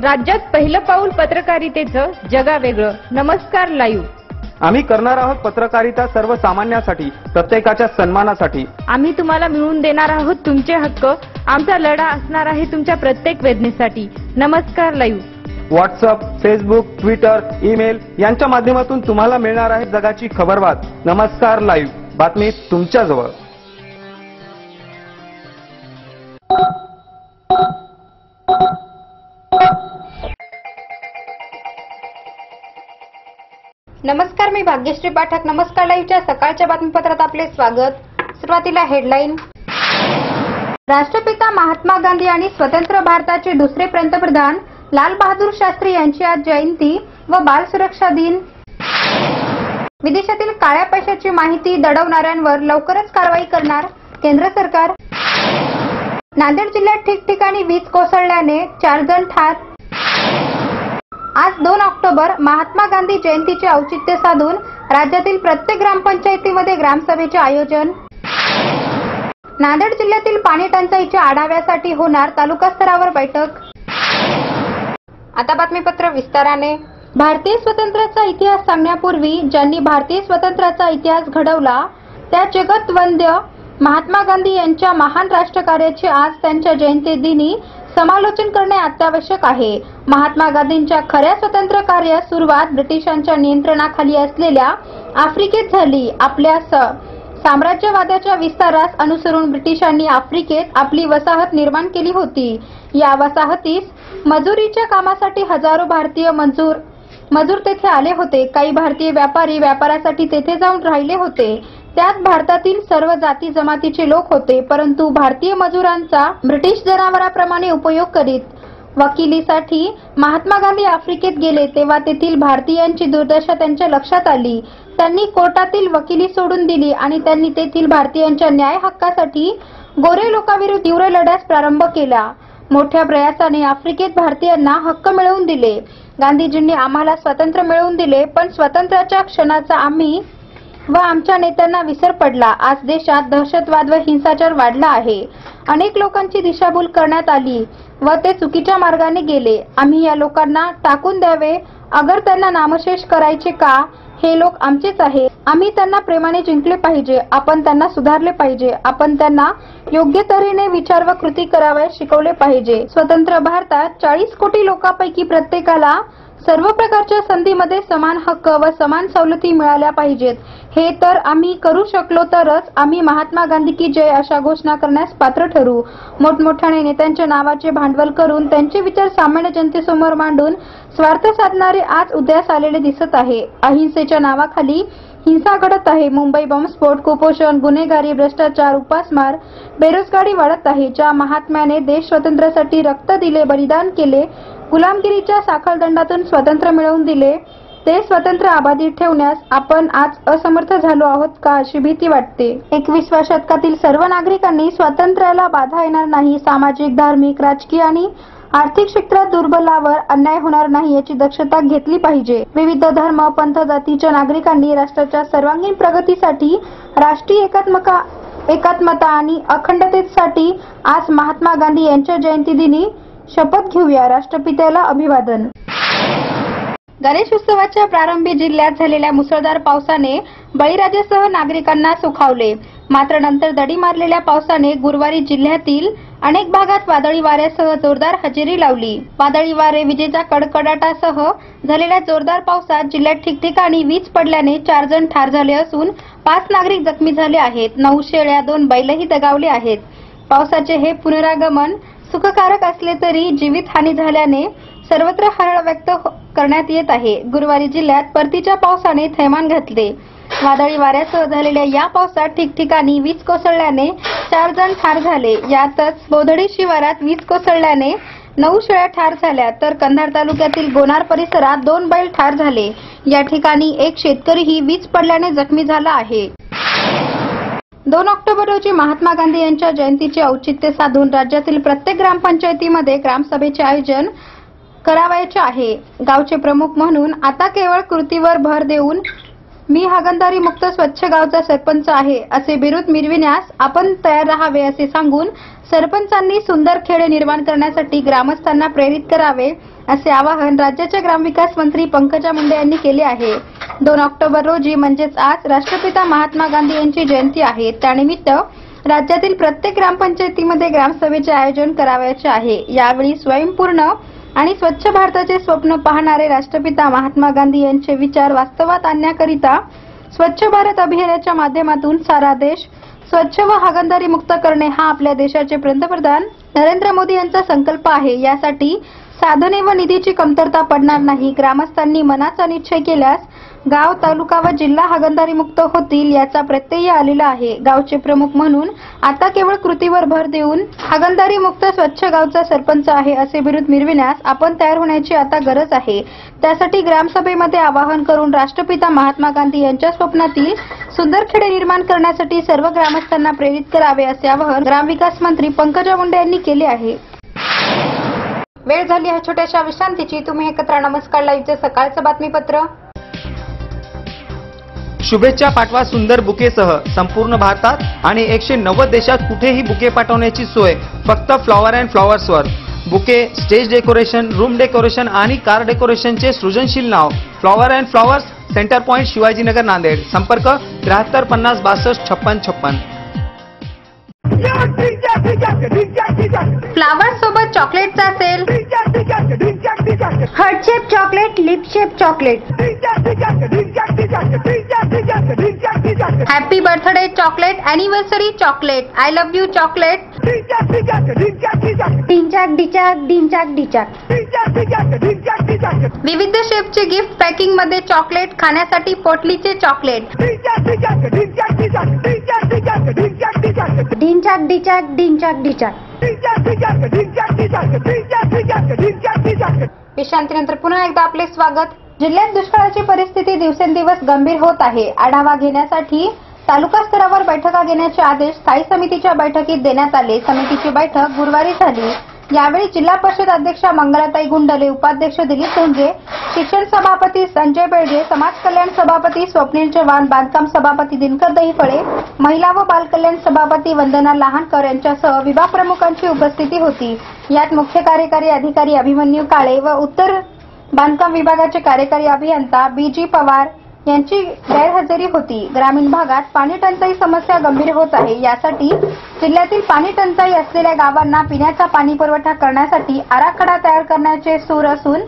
राज्यात पहिलं पाऊल पत्रकारितेचं जगावेगळं. नमस्कार लाईव्ह. आम्ही करणार आहोत पत्रकारिता सर्वसामान्यांसाठी, प्रत्येकाच्या सन्मानासाठी. आम्ही तुम्हाला मिळवून देणार आहोत तुमचे हक्क. आमचा लढा असणार आहे तुमच्या प्रत्येक वेदनेसाठी. नमस्कार live. WhatsApp, Facebook, Twitter, email यांच्या माध्यमातून तुम्हाला मिळणार आहे जगाची खबरबात. नमस्कार लाईव्ह, बातमी तुमच्या जवळ. नमस्कार, मी भाग्यश्री पाठक. नमस्कार लाईव्हच्या सकाळच्या बातमीपत्रात आपले स्वागत. सुरुवातीला हेडलाईन. राष्ट्रपिता महात्मा गांधी आणि स्वतंत्र भारताचे दुसरे पंतप्रधान लाल बहादूर शास्त्री यांची आज जयंती व बाल सुरक्षा दिन. विदेशातील काळ्या पैशाची माहिती दडवणाऱ्यांवर लवकरच कारवाई करणार केंद्र सरकार. नांदेड जिल्ह्यात ठिकठिकाणी वीज कोसळल्याने 4 जण ठार. आज 2 ऑक्टोबर महात्मा गांधी जयंतीचे औचित्य साधून राज्यातील प्रत्येक ग्रामपंचायतीमध्ये ग्रामसभेचे आयोजन. नांदेड जिल्ह्यातील पाणी टंचाईच्या आढाव्यासाठी होणार तालुकास्तरावर बैठक. आता बातमीपत्र विस्ताराने. भारतीय स्वातंत्र्याचा इतिहास सांगण्यापूर्वी ज्यांनी भारतीय स्वातंत्र्याचा इतिहास घडवला त्या जगतवंद्य महात्मा गांधी यांच्या महान राष्ट्रकार्याचे आज त्यांच्या जयंती दिनी समालोचन करणे अत्यावश्यक आहे. महात्मा गांधींच्या खऱ्या स्वातंत्र्य कार्य सुरुवात ब्रिटिशांच्या नियंत्रणाखाली असलेल्या आफ्रिकेत झाली. आपल्या साम्राज्यवादाच्या विस्तारास अनुसरून ब्रिटिशांनी आफ्रिकेत आपली वसाहत निर्माण केली होती. या वसाहतीस मजुरीच्या कामासाठी हजारो भारतीय मजूर तेथे आले होते. काही भारतीय व्यापारी व्यापारासाठी तेथे जाऊन राहिले होते. त्यात भारतातील सर्व जाती जमातीचे लोक होते. परंतु भारतीय मजुरांचा ब्रिटिश जनावरांप्रमाणे उपयोग करीत. वकिलीसाठी महात्मा गांधी आफ्रिकेत गेले तेव्हा तेथील भारतीयांची दुर्दशा त्यांच्या लक्षात आली. त्यांनी कोर्टातील वकिली सोडून दिली आणि त्यांनी तेथील भारतीयांच्या न्याय हक्कासाठी गोरे लोकांविरुद्ध तीव्र लढ्यास प्रारंभ केला. मोठ्या प्रयासाने आफ्रिकेत भारतीयांना हक्क मिळवून दिले. गांधीजींनी आम्हाला स्वातंत्र्य मिळवून दिले, पण स्वातंत्र्याच्या क्षणाचा आम्ही व आमच्या नेत्यांना विसर पडला. आज देशात दहशतवाद व हिंसाचार वाढला आहे. अनेक लोकांची दिशाभूल करण्यात आली व ते चुकीच्या मार्गाने गेले. आम्ही या लोकांना टाकून द्यावे, अगर त्यांना नामशेष करायचे का? हे लोक आमचेच आहे. आम्ही त्यांना प्रेमाने जिंकले पाहिजे. आपण त्यांना सुधारले पाहिजे. आपण त्यांना योग्य तऱ्हेने विचार व कृती करावयास शिकवले पाहिजे. स्वतंत्र भारतात 40 कोटी लोकांपैकी प्रत्येकाला सर्व प्रकारच्या संधीमध्ये समान हक्क व समान सवलती मिळाल्या पाहिजेत. हे तर आम्ही करू शकलो तरच आम्ही महात्मा गांधी की जय अशा घोषणा करण्यास पात्र ठरू. मोठमोठ्याने नेत्यांच्या नावाचे भांडवल करून त्यांचे विचार सामान्य जनतेसमोर मांडून स्वार्थ साधणारे आज उदयास आलेले दिसत आहे. अहिंसेच्या नावाखाली हिंसा घडत आहे. मुंबई बॉम्बस्फोट, कुपोषण, गुन्हेगारी, भ्रष्टाचार, उपासमार, बेरोजगारी वाढत आहे. ज्या महात्म्याने देश स्वातंत्र्यासाठी रक्त दिले, बलिदान केले, गुलामगिरीच्या साखळदंडातून स्वातंत्र्य मिळवून दिले, ते स्वातंत्र्य अबाधित ठेवण्यास आपण आज असमर्थ झालो आहोत का अशी भीती वाटते. 21व्या शतकातील सर्व नागरिकांनी स्वातंत्र्याला बाधा येणार नाही. सामाजिक, धार्मिक, राजकीय आणि आर्थिक क्षेत्रात दुर्बलावर अन्याय होणार नाही याची दक्षता घेतली पाहिजे. विविध धर्म, पंथ, जातीच्या नागरिकांनी राष्ट्राच्या सर्वांगीण प्रगतीसाठी, राष्ट्रीय एकात्मता आणि अखंडतेसाठी आज महात्मा गांधी यांच्या जयंती दिनी शपथ घेऊया. राष्ट्रपित्याला अभिवादन. गणेश उत्सवाच्या प्रारंभी जिल्ह्यात झालेल्या मुसळधार पावसाने बळीराजासह नागरिकांना सुखावले. मात्र नंतर दडी मारलेल्या पावसाने गुरुवारी जिल्ह्यातील अनेक भागात वादळी वाऱ्यासह जोरदार हजेरी लावली. वादळी वारे, विजेच्या कडकडाटासह झालेल्या जोरदार पावसात जिल्ह्यात ठिकठिकाणी वीज पडल्याने 4 जण ठार झाले असून 5 नागरिक जखमी झाले आहेत. 9 शेळ्या, 2 बैलही दगावले आहेत. पावसाचे हे पुनरागमन सुखकारक असले तरी जीवितहानी झाल्याने सर्वत्र हळहळ व्यक्त करण्यात येत आहे. गुरुवारी जिल्ह्यात परतीच्या पावसाने थैमान घातले. वादळी वाऱ्यासह झालेल्या या पावसात ठिकठिकाणी वीज कोसळल्याने 4 जण ठार झाले. यातच बोधडी शिवारात वीज कोसळल्याने 9 शेळ्या ठार झाल्या, तर कंधार तालुक्यातील गोनार परिसरात 2 बैल ठार झाले. या ठिकाणी एक शेतकरीही वीज पडल्याने जखमी झाला आहे. 2 ऑक्टोबर रोजी महात्मा गांधी यांच्या जयंतीचे औचित्य साधून राज्यातील प्रत्येक ग्रामपंचायतीमध्ये ग्रामसभेचे आयोजन करावयाचे आहे. गावचे प्रमुख म्हणून आता केवळ कृतीवर भर देऊन मी हागणदारी मुक्त स्वच्छ गावचा सरपंच आहे असे बिरुद मिरविण्यास आपण तयार राहावे असे सांगून सरपंचांनी सुंदर खेडे निर्माण करण्यासाठी ग्रामस्थांना प्रेरित करावे असे आवाहन राज्याच्या ग्रामविकास मंत्री पंकजा मुंडे यांनी केले आहे. 2 ऑक्टोबर रोजी म्हणजेच आज राष्ट्रपिता महात्मा गांधी यांची जयंती आहे. त्यानिमित्त राज्यातील प्रत्येक ग्रामपंचायतीमध्ये ग्रामसभेचे आयोजन करावयाचे आहे. यावेळी स्वयंपूर्ण आणि स्वच्छ भारताचे स्वप्न पाहणारे राष्ट्रपिता महात्मा गांधी यांचे विचार वास्तवात आणण्याकरिता स्वच्छ भारत अभियानाच्या माध्यमातून सारा देश स्वच्छ व हागणदारी मुक्त करणे हा आपल्या देशाचे पंतप्रधान नरेंद्र मोदी यांचा संकल्प आहे. यासाठी साधने व निधीची कमतरता पडणार नाही. ग्रामस्थांनी मनाचा निश्चय केल्यास गाव, तालुका व जिल्हा हागणदारी मुक्त होतील याचा प्रत्यय आलेला आहे. गावचे प्रमुख म्हणून आता केवळ कृतीवर भर देऊन हागणदारी मुक्त स्वच्छ गावचा सरपंच आहे असे बिरुद मिरविण्यास आपण तयार होण्याची आता गरज आहे. त्यासाठी ग्रामसभेमध्ये आवाहन करून राष्ट्रपिता महात्मा गांधी यांच्या स्वप्नातील सुंदर खेडे निर्माण करण्यासाठी सर्व ग्रामस्थांना प्रेरित करावे असे आवाहन ग्रामविकास मंत्री पंकजा मुंडे यांनी केले आहे. वेळ झाली आहे छोट्याशा विश्रांतीची. तुम्ही एकत्र नमस्कार लाईव्हचे सकाळचं बातमीपत्र. शुभेच्छा पाठवा सुंदर बुकेसह संपूर्ण भारतात आणि 190 देशात कुठेही बुके पाठवण्याची सोय फक्त फ्लॉवर अँड फ्लॉवर्सवर. Bouquet, stage decoration, room decoration आणि कार डेकोरेशनचे सृजनशील नाव flower and flowers, centre point, Shivajinagar, Nanded. संपर्क 73 50 62 56 56. फ्लावर सोबत चॉकलेटचा sale, heart shape chocolate, lip shape chocolate, happy birthday chocolate, anniversary chocolate, I love you chocolate, डिंचाक डिचाक डिंचाक डिचाक. विविध शेपचे गिफ्ट पॅकिंग मध्ये चॉकलेट, खाण्यासाठी पोटलीचे चॉकलेट, डिंचाक डिचाक डिंचाक डिचाक. विश्रांतीनंतर पुन्हा एकदा आपले स्वागत. जिल्ह्यात दुष्काळाची परिस्थिती दिवसेंदिवस गंभीर होत आहे. आढावा घेण्यासाठी तालुका स्तरावर बैठका घेण्याचे आदेश स्थायी समितीच्या बैठकीत देण्यात आले. समितीची बैठक गुरुवारी झाली. यावेळी जिल्हा परिषद अध्यक्षा मंगलाताई गुंडले, उपाध्यक्ष दिलीप धुंजे, शिक्षण सभापती संजय बेळगे, समाज कल्याण सभापती स्वप्नील चव्हाण, बांधकाम सभापती दिनकर दहिफळे, महिला व बालकल्याण सभापती वंदना लहानकर यांच्यासह विभाग प्रमुखांची उपस्थिती होती. यात मुख्य कार्यकारी अधिकारी अभिमन्यू काळे व उत्तर बांधकाम विभागाचे कार्यकारी अभियंता बी.जी. पवार यांची गैरहजेरी होती. ग्रामीण भागात पाणी टंचाई समस्या गंभीर होत आहे. यासाठी जिल्ह्यातील पाणी टंचाई असलेल्या गावांना पिण्याचा पाणी पुरवठा करण्यासाठी आराखडा तयार करण्याचे सूर असून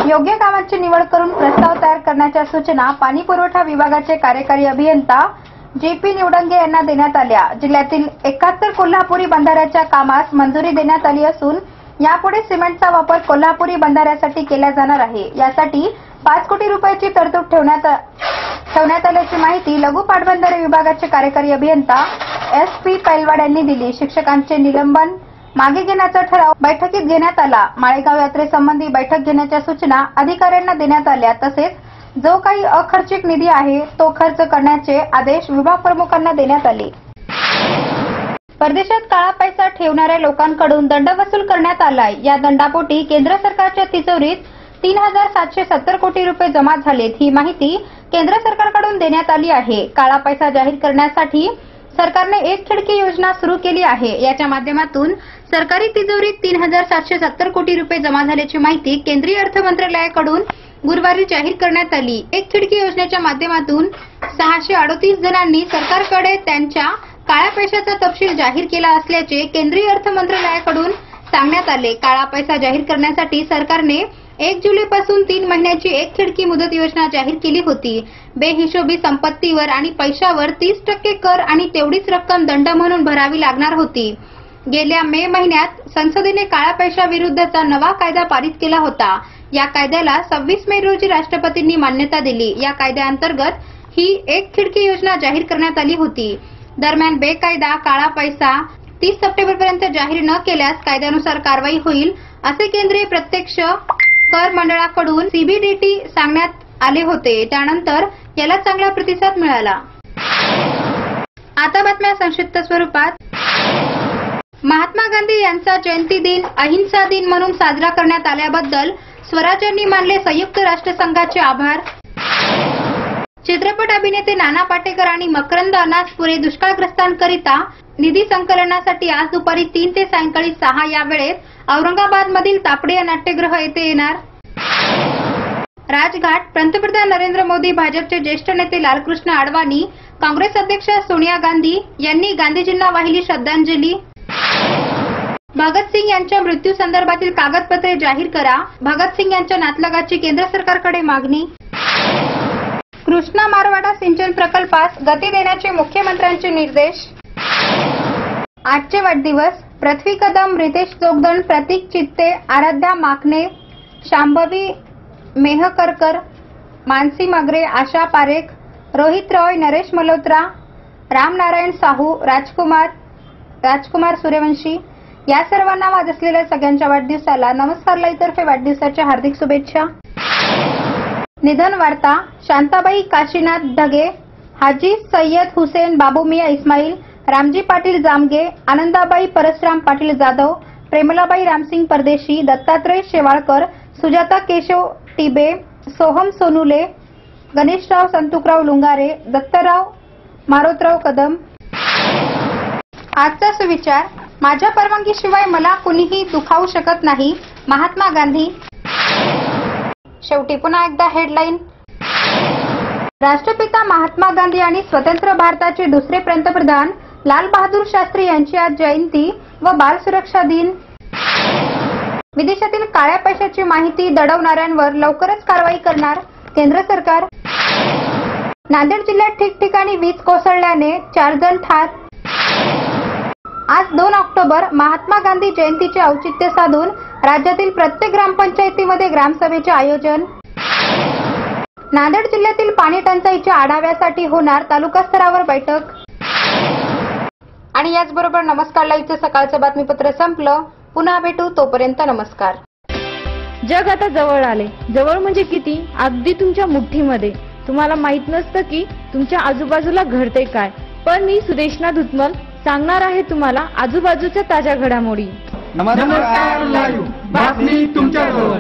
योग्य गावांची निवड करून प्रस्ताव तयार करण्याच्या सूचना पाणी पुरवठा विभागाचे कार्यकारी अभियंता जी.पी. निवडंगे यांना देण्यात आल्या. जिल्ह्यातील 71 कोल्हापुरी बंधाऱ्याच्या कामास मंजुरी देण्यात आली असून यापुढे सिमेंटचा वापर कोल्हापुरी बंधाऱ्यासाठी केला जाणार आहे. यासाठी 5 कोटी रुपयाची तरतूद ठेवण्यात आल्याची माहिती लघु पाटबंधारे विभागाचे कार्यकारी अभियंता एस.पी. पैलवाड यांनी दिली. शिक्षकांचे निलंबन मागे घेण्याचा ठराव बैठकीत घेण्यात आला. माळेगाव यात्रेसंबंधी बैठक घेण्याच्या सूचना अधिकाऱ्यांना देण्यात आल्या. तसेच जो काही अखर्चिक निधी आहे तो खर्च करण्याचे आदेश विभाग प्रमुखांना देण्यात आले. परदेशात काळा पैसा ठेवणाऱ्या लोकांकडून दंड वसूल करण्यात आलाय. या दंडापोटी केंद्र सरकारच्या तिजोरीत 3,770 कोटी रुपये जमा झालेत. ही माहिती केंद्र सरकारकडून देण्यात आली आहे. काळा पैसा जाहीर करण्यासाठी सरकारने एक खिडकी योजना सुरू केली आहे. याच्या माध्यमातून सरकारी तिजोरीत 3,770 कोटी रुपये जमा झाल्याची माहिती केंद्रीय अर्थ मंत्रालयाकडून गुरुवारी जाहीर करण्यात आली. एक खिडकी योजनेच्या माध्यमातून 638 जणांनी सरकारकडे त्यांच्या काळ्या पैशाचा तपशील जाहीर केला असल्याचे केंद्रीय अर्थ मंत्रालयाकडून सांगण्यात आले. काळा पैसा जाहीर करण्यासाठी सरकारने 1 जुलैपासून 3 महिन्याची एक खिडकी मुदत योजना जाहीर केली होती. बेहिशोबी संपत्तीवर आणि पैशावर 30% कर आणि तेवढीच रक्कम दंड म्हणून भरावी लागणार होती. गेल्या मे महिन्यात संसदेने काळ्या पैशाविरुद्धचा नवा कायदा पारित केला होता. या कायद्याला 26 मे रोजी राष्ट्रपतींनी मान्यता दिली. या कायद्याअंतर्गत ही एक खिडकी योजना जाहीर करण्यात आली होती. दरम्यान बेकायदा काळा पैसा 30 सप्टेंबरपर्यंत जाहीर न केल्यास कायद्यानुसार कारवाई होईल असे केंद्रीय प्रत्यक्ष कर मंडळाकडून सीबीडीटी सांगण्यात आले होते. त्यानंतर याला चांगला प्रतिसाद मिळाला. आता बातम्या संक्षिप्त स्वरूपात. महात्मा गांधी यांचा जयंती दिन अहिंसा दिन म्हणून साजरा करण्यात आल्याबद्दल स्वराज यांनी मानले संयुक्त राष्ट्रसंघाचे आभार. चित्रपट अभिनेते नाना पाटेकर आणि मकरंद अनासपुरे दुष्काळग्रस्तांकरिता निधी संकलनासाठी आज दुपारी 3 ते सायंकाळी 6 या वेळेत औरंगाबादमधील तापडे या नाट्यगृह येथे येणार. राजघाट पंतप्रधान नरेंद्र मोदी, भाजपचे ज्येष्ठ नेते लालकृष्ण अडवाणी, काँग्रेस अध्यक्ष सोनिया गांधी यांनी गांधीजींना वाहिली श्रद्धांजली. भगतसिंग यांच्या मृत्यू संदर्भातील कागदपत्रे जाहीर करा, भगतसिंग यांच्या नातलगाची केंद्र सरकारकडे मागणी. कृष्णा मारवाडा सिंचन प्रकल्पास गती देण्याचे मुख्यमंत्र्यांचे निर्देश. आजचे वाढदिवस पृथ्वी कदम, रितेश जोगदंड, प्रतीक चित्ते, आराध्या माकणे, शांभवी मेहकरकर, मानसी मगरे, आशा पारेख, रोहित रॉय, नरेश मल्होत्रा, रामनारायण साहू, राजकुमार सूर्यवंशी या सर्वांना वाद असलेल्या सगळ्यांच्या वाढदिवसाला नमस्कार लाईव्हतर्फे वाढदिवसाच्या हार्दिक शुभेच्छा. निधन वार्ता. शांताबाई काशीनाथ ढगे, हाजी सय्यद हुसेन बाबू मिया इस्माईल, रामजी पाटील जामगे, आनंदाबाई परसराम पाटील जाधव, प्रेमलाबाई रामसिंग परदेशी, दत्तात्रय शेवाळकर, सुजाता केशव टिबे, सोहम सोनुले, गणेशराव संतुकराव लुंगारे, दत्तराव मारोतराव कदम. आजचा सुविचार. माझ्या परवानगीशिवाय मला कुणीही दुखावू शकत नाही, महात्मा गांधी. शेवटी पुन्हा एकदा हेडलाईन. राष्ट्रपिता महात्मा गांधी आणि स्वतंत्र भारताचे दुसरे पंतप्रधान लाल बहादूर शास्त्री यांची आज जयंती व बाल सुरक्षा दिन. विदेशातील काळ्या पैशाची माहिती दडवणाऱ्यांवर लवकरच कारवाई करणार केंद्र सरकार. नांदेड जिल्ह्यात ठिकठिकाणी वीज कोसळल्याने 4 जण ठार. आज 2 ऑक्टोबर महात्मा गांधी जयंतीचे औचित्य साधून राज्यातील प्रत्येक ग्रामपंचायतीमध्ये ग्रामसभेचे आयोजन. नांदेड जिल्ह्यातील पाणी टंचाईच्या आढाव्यासाठी होणार तालुका स्तरावर बैठक. आणि याचबरोबर नमस्कार लाईव्हचं सकाळचं बातमीपत्र संपलं. पुन्हा भेटू, तोपर्यंत नमस्कार. जग आता जवळ आले. जवळ म्हणजे किती? अगदी तुमच्या मुठ्ठीमध्ये. तुम्हाला माहित नसतं की तुमच्या आजूबाजूला घडते काय, पण मी सुदेशना धुतमल सांगणार आहे तुम्हाला आजूबाजूच्या ताज्या घडामोडी. नमस्कार लाईव्ह बातमी तुमच्याजवळ.